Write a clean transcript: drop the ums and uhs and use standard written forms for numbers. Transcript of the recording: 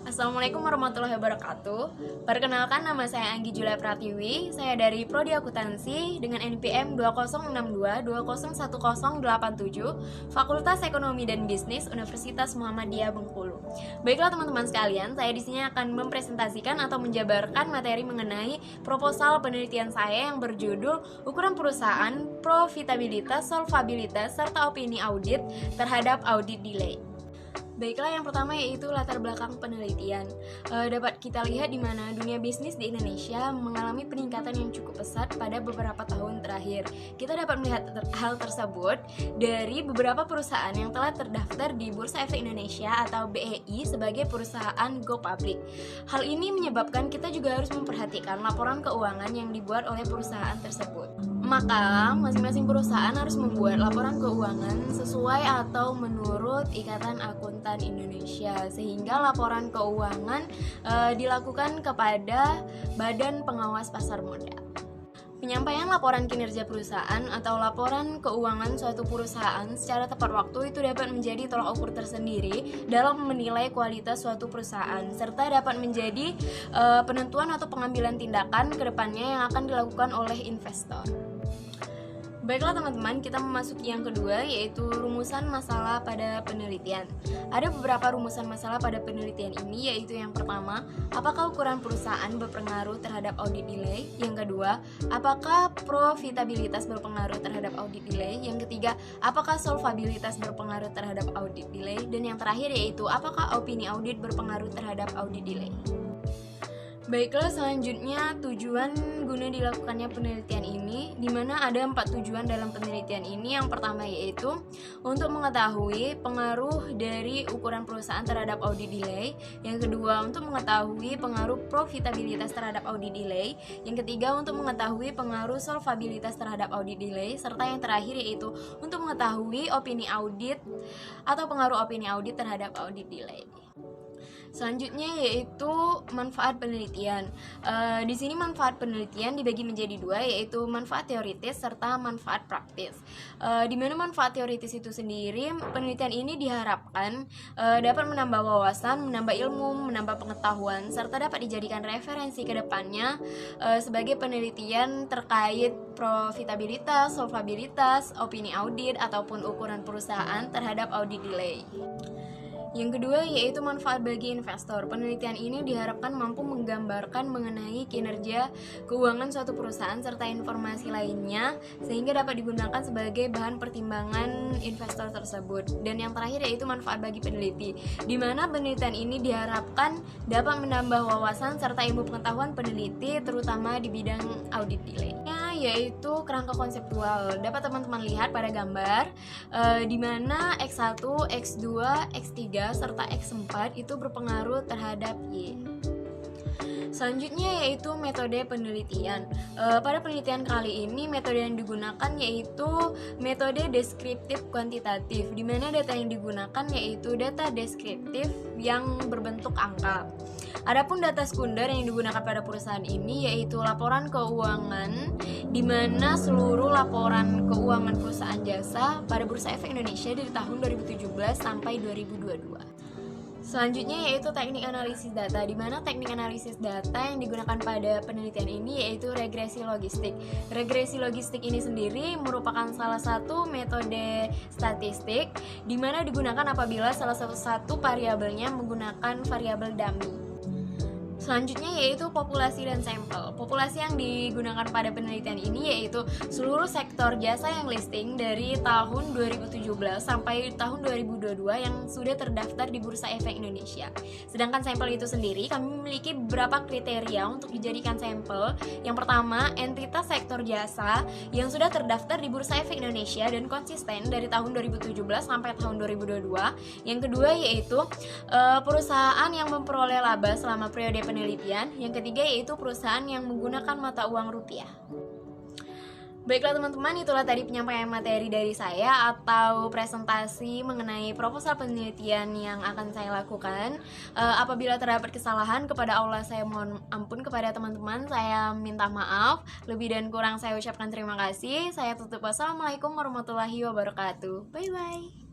Assalamualaikum warahmatullahi wabarakatuh. Perkenalkan, nama saya Anggi Julia Pratiwi. Saya dari Prodi Akuntansi dengan NPM 2062201087, Fakultas Ekonomi dan Bisnis Universitas Muhammadiyah Bengkulu. Baiklah teman-teman sekalian, saya di sini akan mempresentasikan atau menjabarkan materi mengenai proposal penelitian saya yang berjudul Ukuran Perusahaan, Profitabilitas, Solvabilitas, serta Opini Audit terhadap Audit Delay. Baiklah, yang pertama yaitu latar belakang penelitian. Dapat kita lihat di mana dunia bisnis di Indonesia mengalami peningkatan yang cukup pesat pada beberapa tahun terakhir. Kita dapat melihat hal tersebut dari beberapa perusahaan yang telah terdaftar di Bursa Efek Indonesia atau BEI sebagai perusahaan go public. Hal ini menyebabkan kita juga harus memperhatikan laporan keuangan yang dibuat oleh perusahaan tersebut. Maka, masing-masing perusahaan harus membuat laporan keuangan sesuai atau menurut Ikatan Akuntan Indonesia, sehingga laporan keuangan dilakukan kepada Badan Pengawas Pasar Modal. Penyampaian laporan kinerja perusahaan atau laporan keuangan suatu perusahaan secara tepat waktu itu dapat menjadi tolak ukur tersendiri dalam menilai kualitas suatu perusahaan, serta dapat menjadi penentuan atau pengambilan tindakan ke depannya yang akan dilakukan oleh investor. Baiklah teman-teman, kita memasuki yang kedua, yaitu rumusan masalah pada penelitian. Ada beberapa rumusan masalah pada penelitian ini, yaitu yang pertama, apakah ukuran perusahaan berpengaruh terhadap audit delay? Yang kedua, apakah profitabilitas berpengaruh terhadap audit delay? Yang ketiga, apakah solvabilitas berpengaruh terhadap audit delay? Dan yang terakhir yaitu, apakah opini audit berpengaruh terhadap audit delay? Baiklah, selanjutnya tujuan guna dilakukannya penelitian ini, di mana ada 4 tujuan dalam penelitian ini. Yang pertama yaitu untuk mengetahui pengaruh dari ukuran perusahaan terhadap audit delay. Yang kedua, untuk mengetahui pengaruh profitabilitas terhadap audit delay. Yang ketiga, untuk mengetahui pengaruh solvabilitas terhadap audit delay. Serta yang terakhir yaitu untuk mengetahui opini audit atau pengaruh opini audit terhadap audit delay. Selanjutnya yaitu manfaat penelitian. Di sini manfaat penelitian dibagi menjadi dua, yaitu manfaat teoritis serta manfaat praktis. Di mana manfaat teoritis itu sendiri, penelitian ini diharapkan dapat menambah wawasan, menambah ilmu, menambah pengetahuan, serta dapat dijadikan referensi ke depannya sebagai penelitian terkait profitabilitas, solvabilitas, opini audit, ataupun ukuran perusahaan terhadap audit delay. Yang kedua yaitu manfaat bagi investor. Penelitian ini diharapkan mampu menggambarkan mengenai kinerja keuangan suatu perusahaan serta informasi lainnya sehingga dapat digunakan sebagai bahan pertimbangan investor tersebut. Dan yang terakhir yaitu manfaat bagi peneliti, di mana penelitian ini diharapkan dapat menambah wawasan serta ilmu pengetahuan peneliti terutama di bidang audit delay. Yaitu kerangka konseptual. Dapat teman-teman lihat pada gambar di mana X1, X2, X3 serta X4 itu berpengaruh terhadap Y. Selanjutnya yaitu metode penelitian. Pada penelitian kali ini metode yang digunakan yaitu metode deskriptif kuantitatif, di mana data yang digunakan yaitu data deskriptif yang berbentuk angka. Adapun data sekunder yang digunakan pada perusahaan ini yaitu laporan keuangan, di mana seluruh laporan keuangan perusahaan jasa pada Bursa Efek Indonesia dari tahun 2017 sampai 2022. Selanjutnya yaitu teknik analisis data, di mana teknik analisis data yang digunakan pada penelitian ini yaitu regresi logistik. Regresi logistik ini sendiri merupakan salah satu metode statistik di mana digunakan apabila salah satu variabelnya menggunakan variabel dummy. Selanjutnya yaitu populasi dan sampel. Populasi yang digunakan pada penelitian ini yaitu seluruh sektor jasa yang listing dari tahun 2017 sampai tahun 2022 yang sudah terdaftar di Bursa Efek Indonesia. Sedangkan sampel itu sendiri kami memiliki beberapa kriteria untuk dijadikan sampel. Yang pertama, entitas sektor jasa yang sudah terdaftar di Bursa Efek Indonesia dan konsisten dari tahun 2017 sampai tahun 2022. Yang kedua yaitu perusahaan yang memperoleh laba selama periode penelitian. Yang ketiga yaitu perusahaan yang menggunakan mata uang rupiah. Baiklah teman-teman, itulah tadi penyampaian materi dari saya atau presentasi mengenai proposal penelitian yang akan saya lakukan. Apabila terdapat kesalahan, kepada Allah saya mohon ampun, kepada teman-teman saya minta maaf. Lebih dan kurang saya ucapkan terima kasih. Saya tutup. Wassalamualaikum warahmatullahi wabarakatuh. Bye bye.